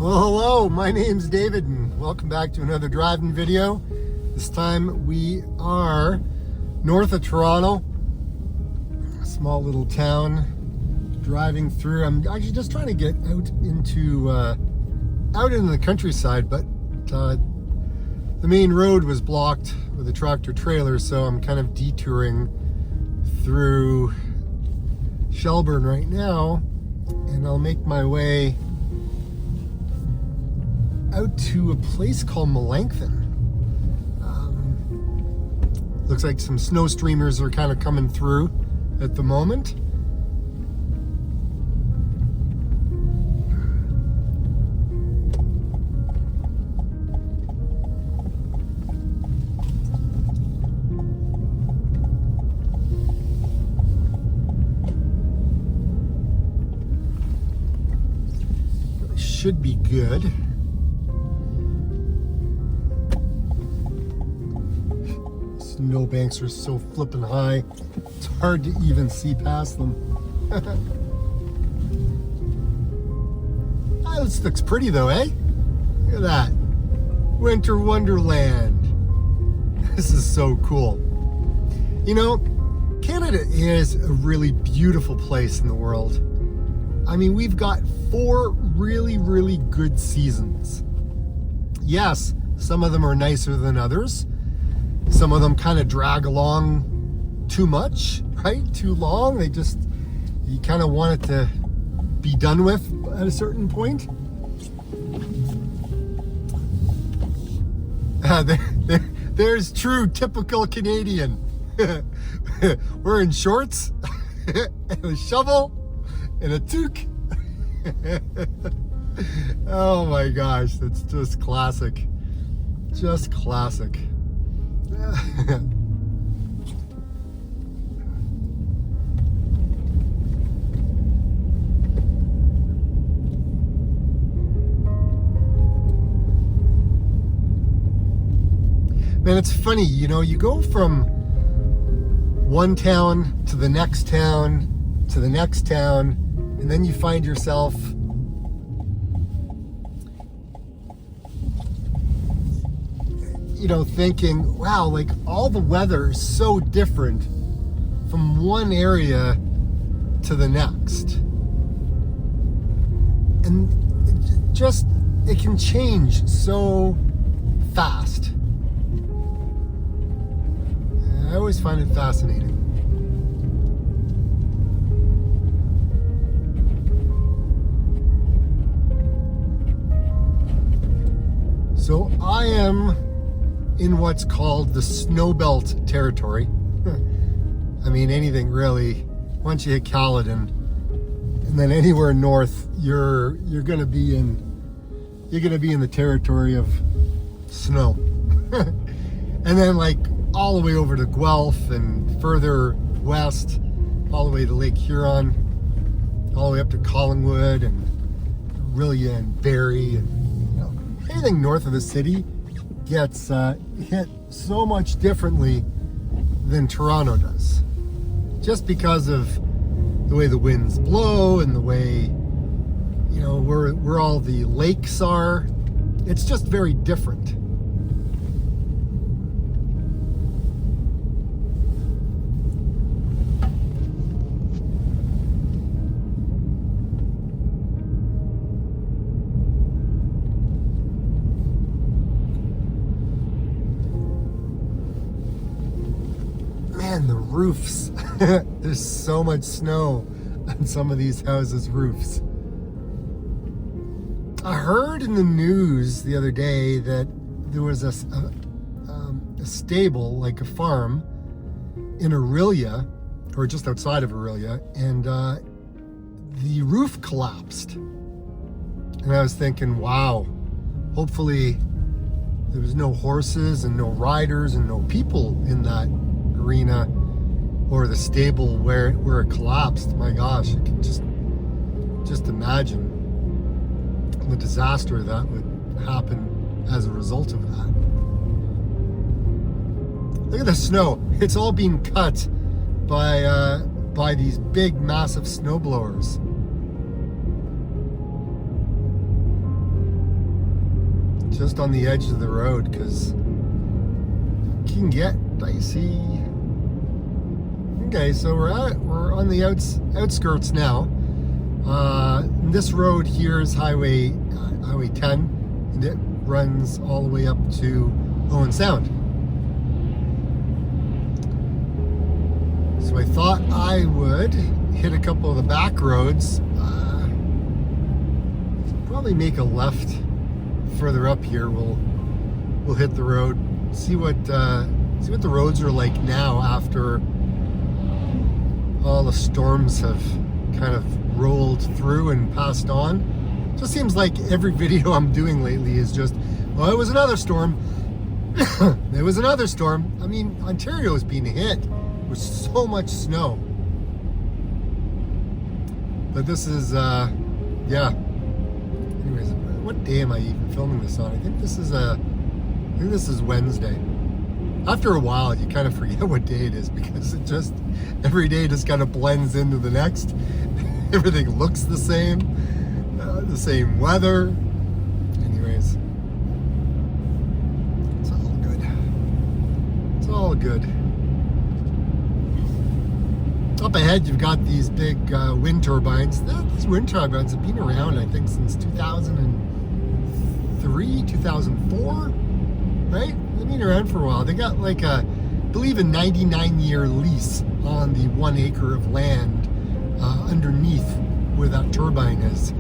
Well, hello, my name's David and welcome back to another driving video. This time we are north of Toronto, a small little town, driving through. I'm actually just trying to get out into the countryside, but the main road was blocked with a tractor trailer, so I'm kind of detouring through Shelburne right now, and I'll make my way out to a place called Melanchthon. Looks like some snow streamers are kind of coming through at the moment. Really should be good. Snowbanks are so flippin' high, it's hard to even see past them. Ah, this looks pretty though, eh? Look at that. Winter Wonderland. This is so cool. You know, Canada is a really beautiful place in the world. I mean, we've got 4 really good seasons. Yes, some of them are nicer than others. Some of them kind of drag along too much, right? Too long. You kind of want it to be done with at a certain point. There's true typical Canadian. We're in shorts and a shovel and a toque. Oh my gosh, that's just classic. Just classic. Man, it's funny, you know, you go from one town to the next town to the next town, and then you find yourself thinking, wow, like all the weather is so different from one area to the next. And it can change so fast. I always find it fascinating. So I am in what's called the Snowbelt territory. I mean, anything really. Once you hit Caledon, and then anywhere north, you're gonna be in the territory of snow. And then like all the way over to Guelph and further west, all the way to Lake Huron, all the way up to Collingwood and Orillia and Barrie, and anything north of the city gets hit so much differently than Toronto does, just because of the way the winds blow and the way, where all the lakes are. It's just very different. The roofs. There's so much snow on some of these houses' roofs. I heard in the news the other day that there was a stable, like a farm in Orillia, or just outside of Orillia, and the roof collapsed. And I was thinking, wow, hopefully there was no horses and no riders and no people in that arena or the stable where it collapsed. My gosh, I can just imagine the disaster that would happen as a result of that. Look at the snow. It's all being cut by these big, massive snow blowers. just on the edge of the road because it can get dicey. Okay, so we're on the outskirts now. This road here is Highway 10, and it runs all the way up to Owen Sound. So I thought I would hit a couple of the back roads. Probably make a left further up here. We'll hit the road. See what the roads are like now after all the storms have kind of rolled through and passed on. Just seems like every video I'm doing lately is just, well, it was another storm. There was another storm. I mean, Ontario is being hit with so much snow. But this is, yeah. Anyways, what day am I even filming this on? I think this is Wednesday. After a while, you kind of forget what day it is because it just, every day just kind of blends into the next. Everything looks the same weather. Anyways, it's all good. It's all good. Up ahead, you've got these big wind turbines. These wind turbines have been around, I think, since 2003, 2004, right? They've been around for a while. They got like I believe a 99-year lease on the 1 acre of land underneath where that turbine is.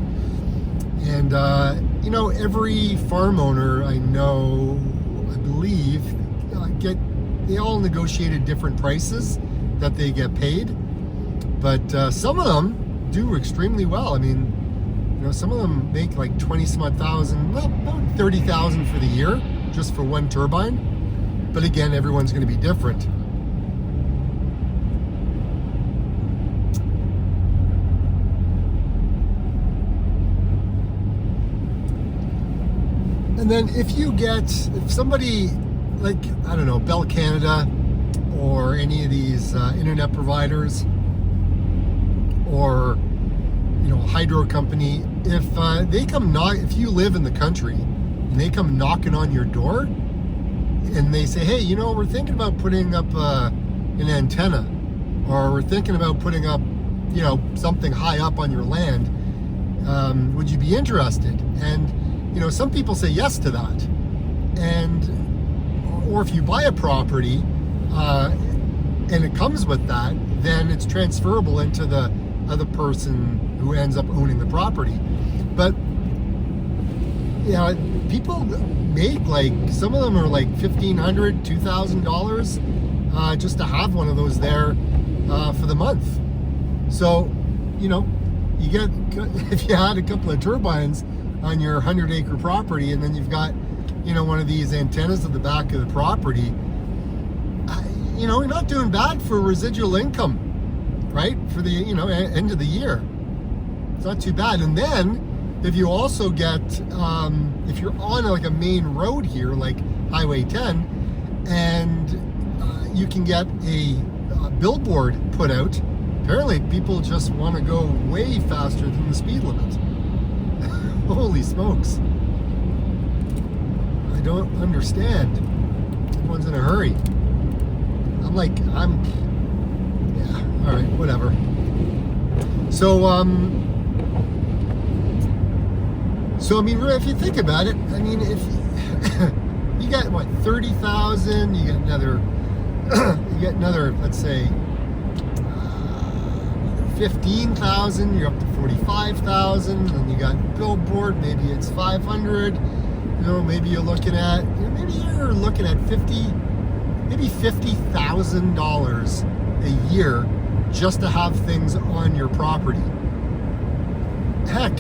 And, you know, every farm owner I know, I believe, they all negotiated different prices that they get paid. But some of them do extremely well. I mean, you know, some of them make like 20-some-odd thousand, well, about 30,000 for the year, just for one turbine. But again, everyone's going to be different. And then if somebody like, I don't know, Bell Canada or any of these internet providers or, you know, hydro company, if you live in the country and they come knocking on your door and they say, hey, you know, we're thinking about putting up an antenna, or we're thinking about putting up, you know, something high up on your land, would you be interested? And, you know, some people say yes to that. Or if you buy a property and it comes with that, then it's transferable into the other person who ends up owning the property. But yeah, people make, like, some of them are like $1,500, $2,000 just to have one of those there for the month. So, you know, you get, if you had a couple of turbines on your 100-acre property, and then you've got, you know, one of these antennas at the back of the property, you know, you're not doing bad for residual income, right? For the, you know, end of the year. It's not too bad. And then if you also get, if you're on like a main road here, like Highway 10, and you can get a billboard put out, apparently people just want to go way faster than the speed limit. Holy smokes. I don't understand. Everyone's in a hurry. Yeah, all right, whatever. So, I mean, if you think about it, I mean, if you got, what, 30,000, you get another, let's say, 15,000, you're up to 45,000, and you got billboard, maybe it's 500, you know, maybe you're looking at, $50,000 a year just to have things on your property. Heck,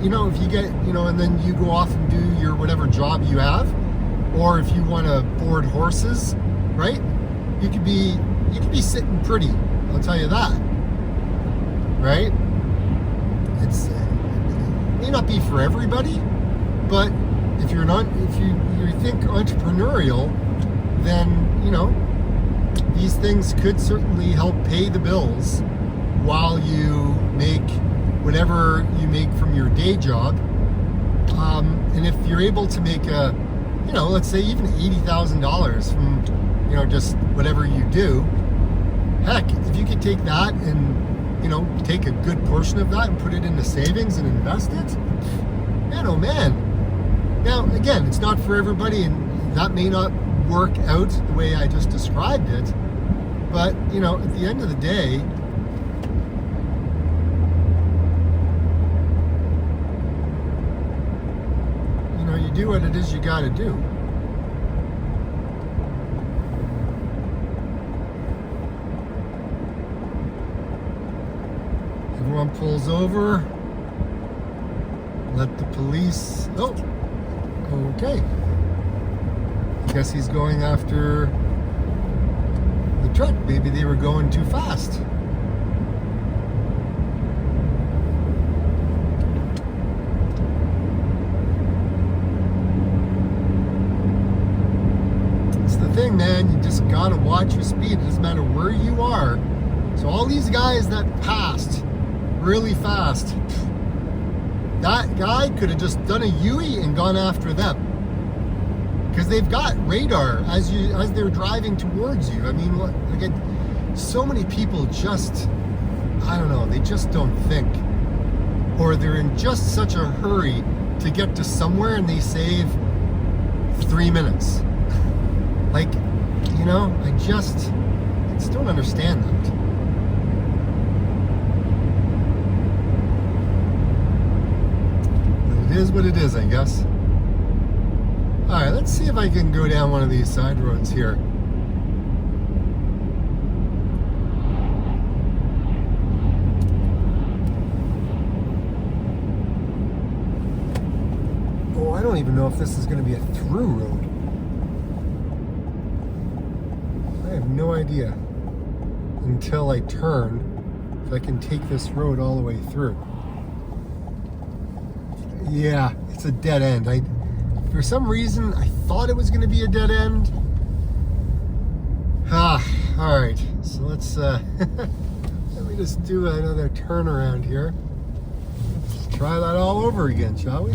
you know, if you get, you know, and then you go off and do your whatever job you have, or if you want to board horses, right? You could be sitting pretty, I'll tell you that. Right? It may not be for everybody, but if you think entrepreneurial, then, you know, these things could certainly help pay the bills while you make whatever you make from your day job. And if you're able to make let's say even $80,000 from, just whatever you do, heck, if you could take that and, take a good portion of that and put it into savings and invest it, man, oh man. Now, again, it's not for everybody, and that may not work out the way I just described it, but, at the end of the day, you do what it is you got to do. Everyone pulls over. Let the police... Oh, okay. I guess he's going after the truck. Maybe they were going too fast. Thing, man, you just gotta watch your speed. It doesn't matter where you are. So all these guys that passed really fast, that guy could have just done a U-turn and gone after them, because they've got radar as they're driving towards you. I mean, so many people just, I don't know, they just don't think, or they're in just such a hurry to get to somewhere and they save 3 minutes. I just don't understand that. But it is what it is, I guess. Alright, let's see if I can go down one of these side roads here. Oh, I don't even know if this is going to be a through road. I have no idea until I turn if I can take this road all the way through. Yeah, it's a dead end. For some reason, I thought it was going to be a dead end. All right. So let's let me just do another turn around here. Let's try that all over again, shall we?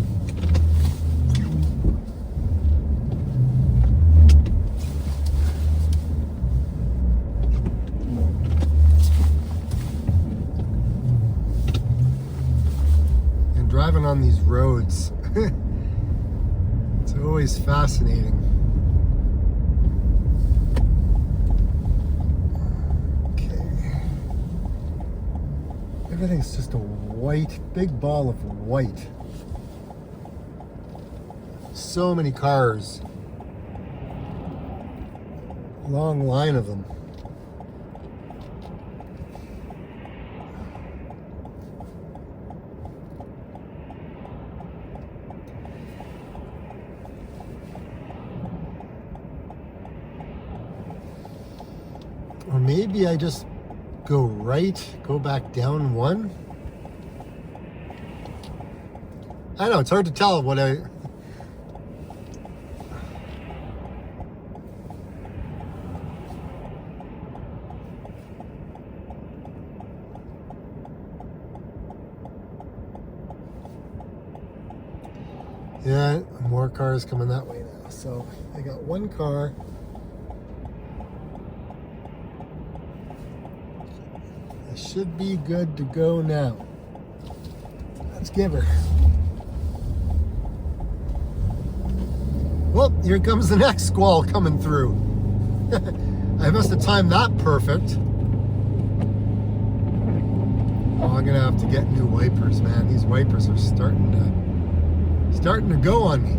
Driving on these roads, it's always fascinating. Okay. Everything's just a white, big ball of white. So many cars. Long line of them. Or maybe I just go right, go back down one. I know, it's hard to tell what I... Yeah, more cars coming that way now. So I got one car. Should be good to go now. Let's give her. Well, here comes the next squall coming through. I must have timed that perfect. Oh, I'm gonna have to get new wipers, man. These wipers are starting to go on me.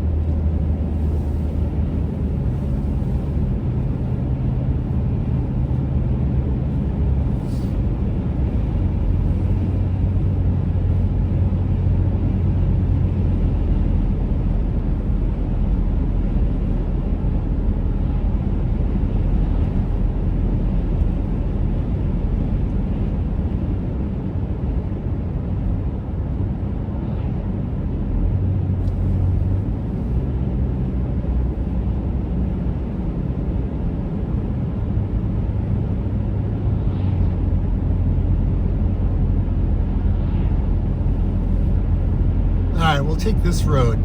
We'll take this road.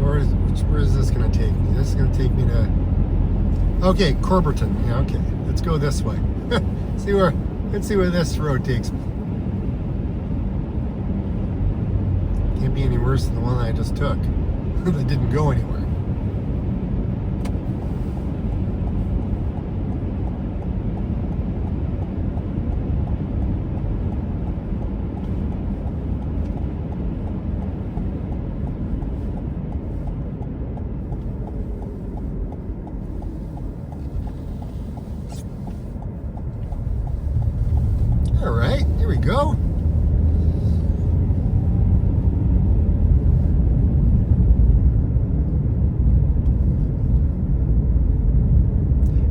Where is this going to take me? This is going to take me to... Okay, Corberton. Yeah, okay. Let's go this way. Let's see where this road takes me. Can't be any worse than the one I just took. That didn't go anywhere. All right, here we go.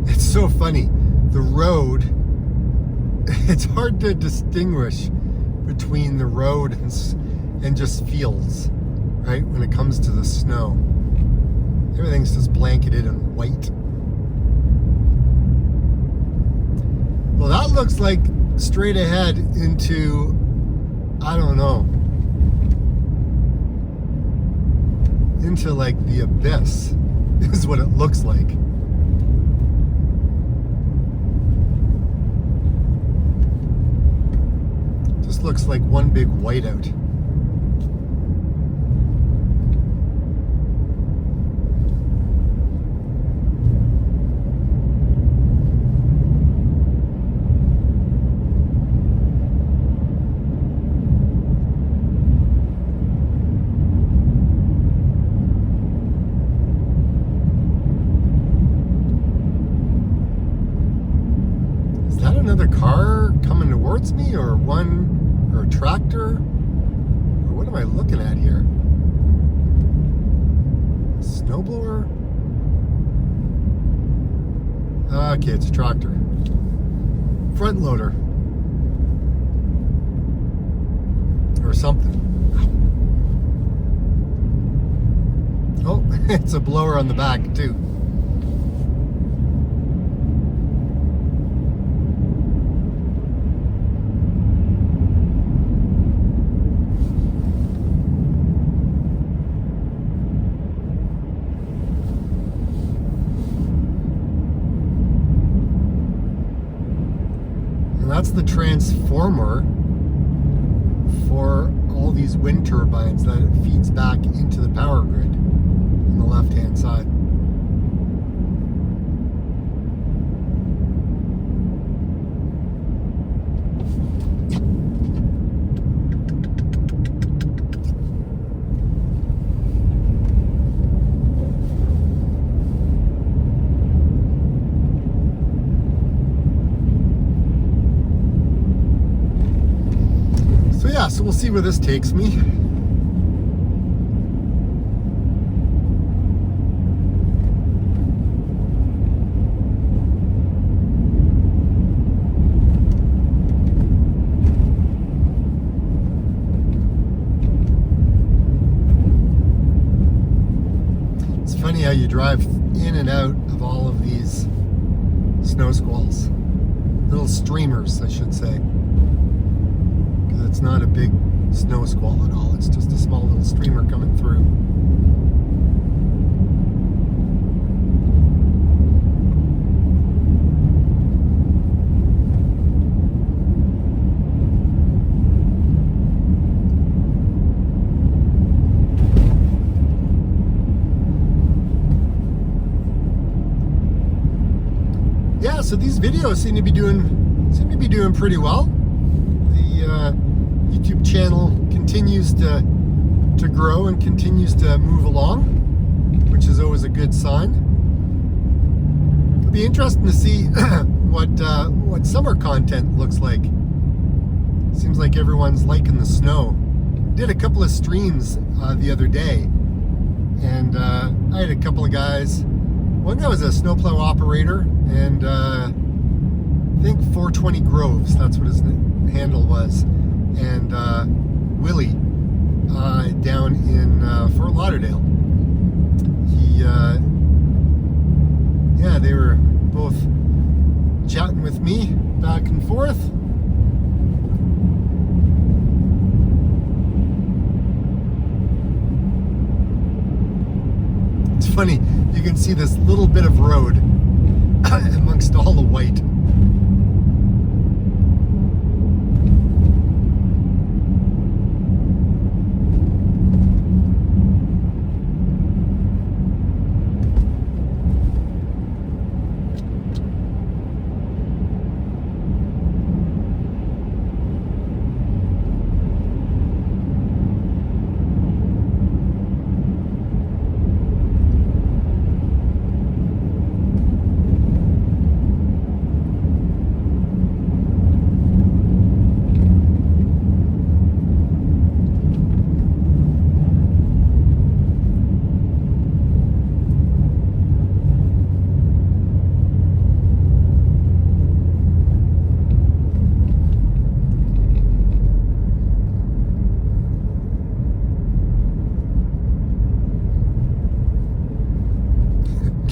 It's so funny. The road, it's hard to distinguish between the road and just fields, right? When it comes to the snow. Everything's just blanketed in white. Well, that looks like straight ahead into, I don't know, into like the abyss is what it looks like. Just looks like one big whiteout. Another car coming towards me, or a tractor, or what am I looking at here? Snowblower? Okay, it's a tractor. Front loader. Or something. Oh, it's a blower on the back too. That's the transformer for all these wind turbines that it feeds back into the power grid on the left-hand side. So we'll see where this takes me. It's funny how you drive in and out of all of these snow squalls. Little streamers, I should say. It's not a big snow squall at all. It's just a small little streamer coming through. Yeah, so these videos seem to be doing pretty well. The YouTube channel continues to grow and continues to move along, which is always a good sign. It'll be interesting to see what summer content looks like. Seems like everyone's liking the snow. Did a couple of streams the other day, and I had a couple of guys. One guy was a snowplow operator, and I think 420 Groves, that's what his handle was. And Willie down in Fort Lauderdale. They were both chatting with me back and forth. funny. You can see this little bit of road amongst all the white.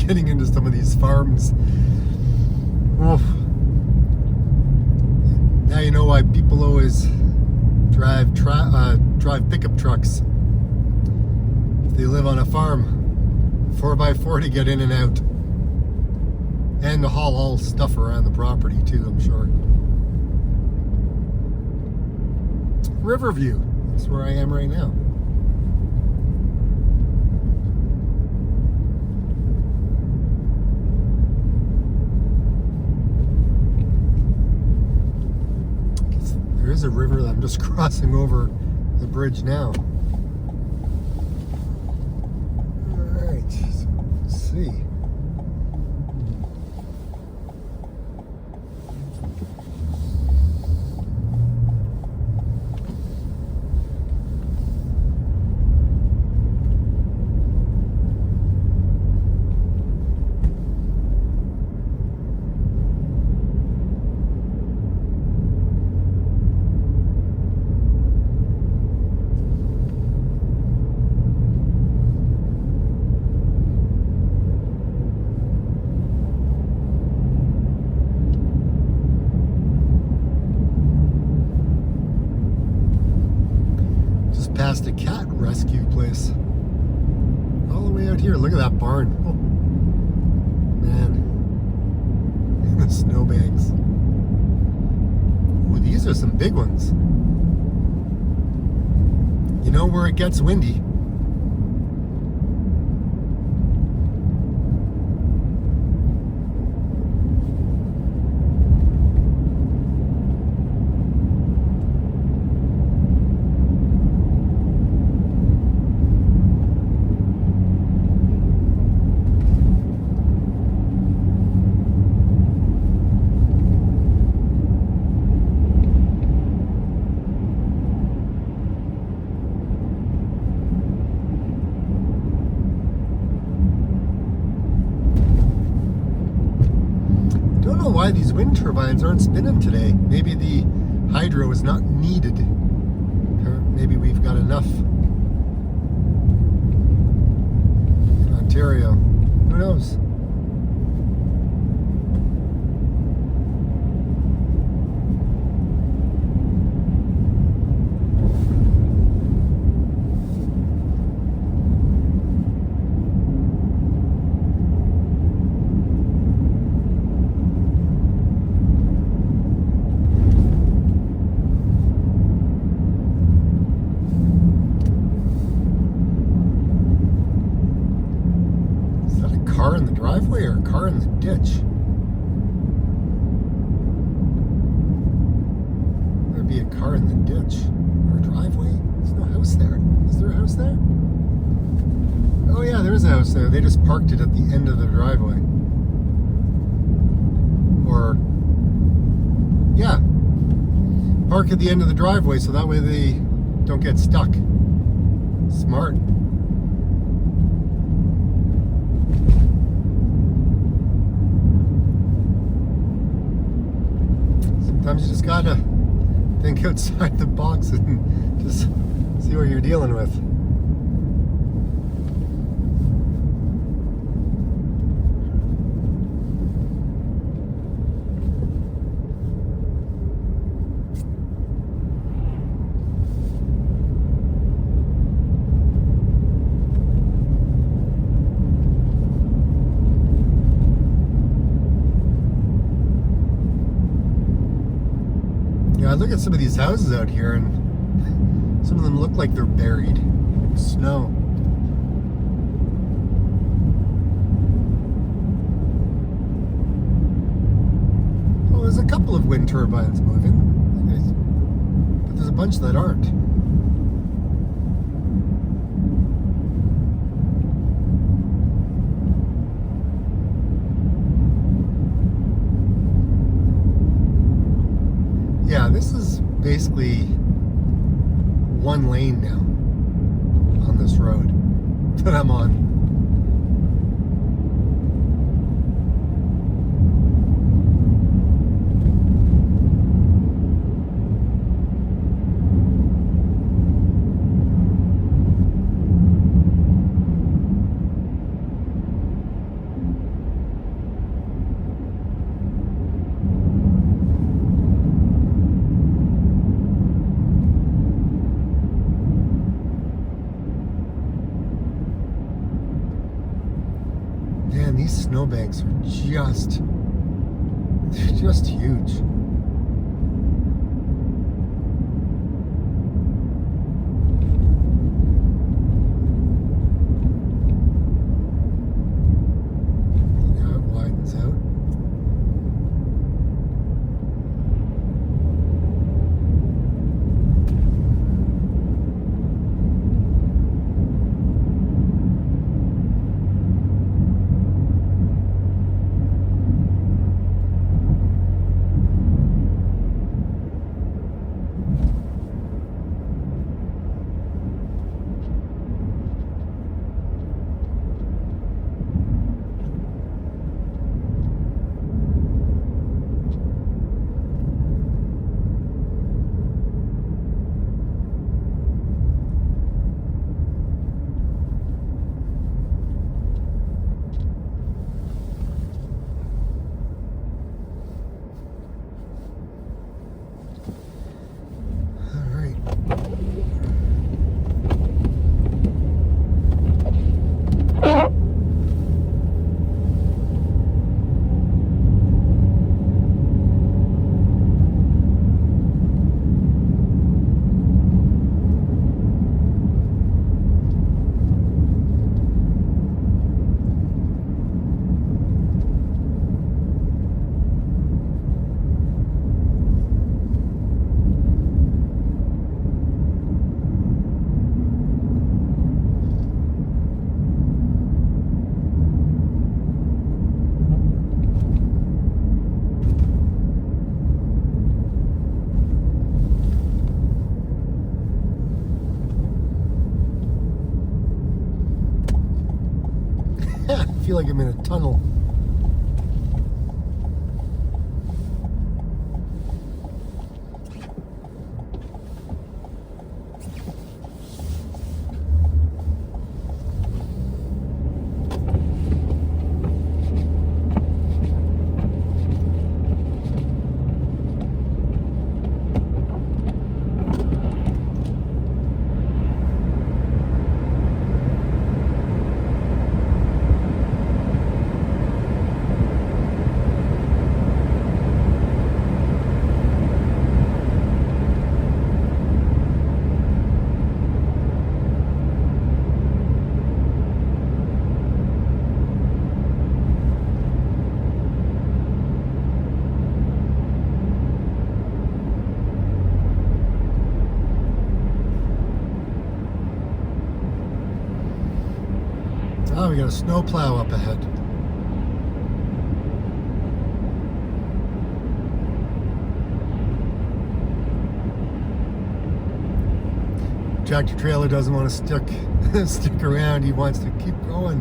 Getting into some of these farms. Oh. Now you know why people always drive pickup trucks. If they live on a farm, 4x4 to get in and out, and to haul all stuff around the property too, I'm sure. Riverview, that's where I am right now. There is a river that I'm just crossing over the bridge now. Alright, so let's see. Past a cat rescue place. All the way out here. Look at that barn. Oh, man. The snowbanks. Ooh, these are some big ones. You know where it gets windy? Why these wind turbines aren't spinning today. Maybe the hydro is not needed. Or maybe we've got enough in Ontario. Who knows? Car in the driveway or a car in the ditch? There'd be a car in the ditch or a driveway. There's no house there. Is there a house there? Oh yeah, there is a house there. They just parked it at the end of the driveway. Or, yeah, park at the end of the driveway so that way they don't get stuck. Smart. Sometimes you just gotta think outside the box and just see what you're dealing with. look at some of these houses out here, and some of them look like they're buried in snow. Well, there's a couple of wind turbines moving, but there's a bunch that aren't. Yeah, this is basically one lane now on this road that I'm on. Man, these snowbanks are they're just huge. Now it widens out. I feel like I'm in a tunnel. Oh, we got a snowplow up ahead. Tractor trailer doesn't want to stick around. He wants to keep going.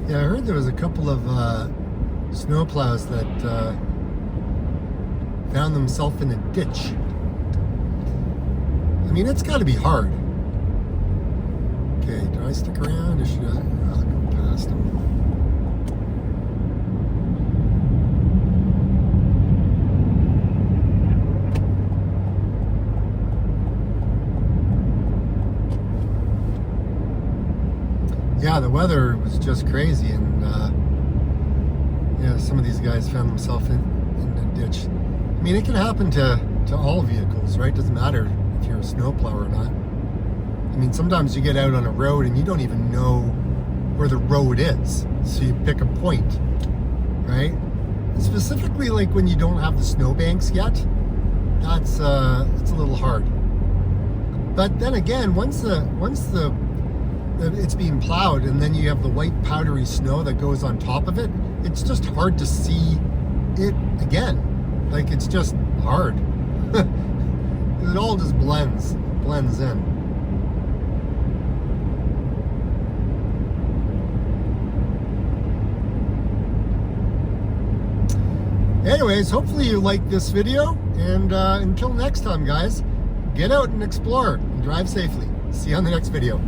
Yeah, I heard there was a couple of snowplows that found themselves in a ditch. I mean, it's got to be hard. Okay, do I stick around or should I go past them? Yeah, the weather was just crazy, and yeah, some of these guys found themselves in a ditch. I mean, it can happen to all vehicles, right? Doesn't matter if you're a snowplow or not. I mean, sometimes you get out on a road and you don't even know where the road is, so you pick a point, right? Specifically, like when you don't have the snowbanks yet, that's it's a little hard. But then again, once it's being plowed and then you have the white powdery snow that goes on top of it, it's just hard to see it again. Like, it's just hard. It all just blends in. Anyways, hopefully you liked this video, and until next time, guys, get out and explore and drive safely. See you on the next video.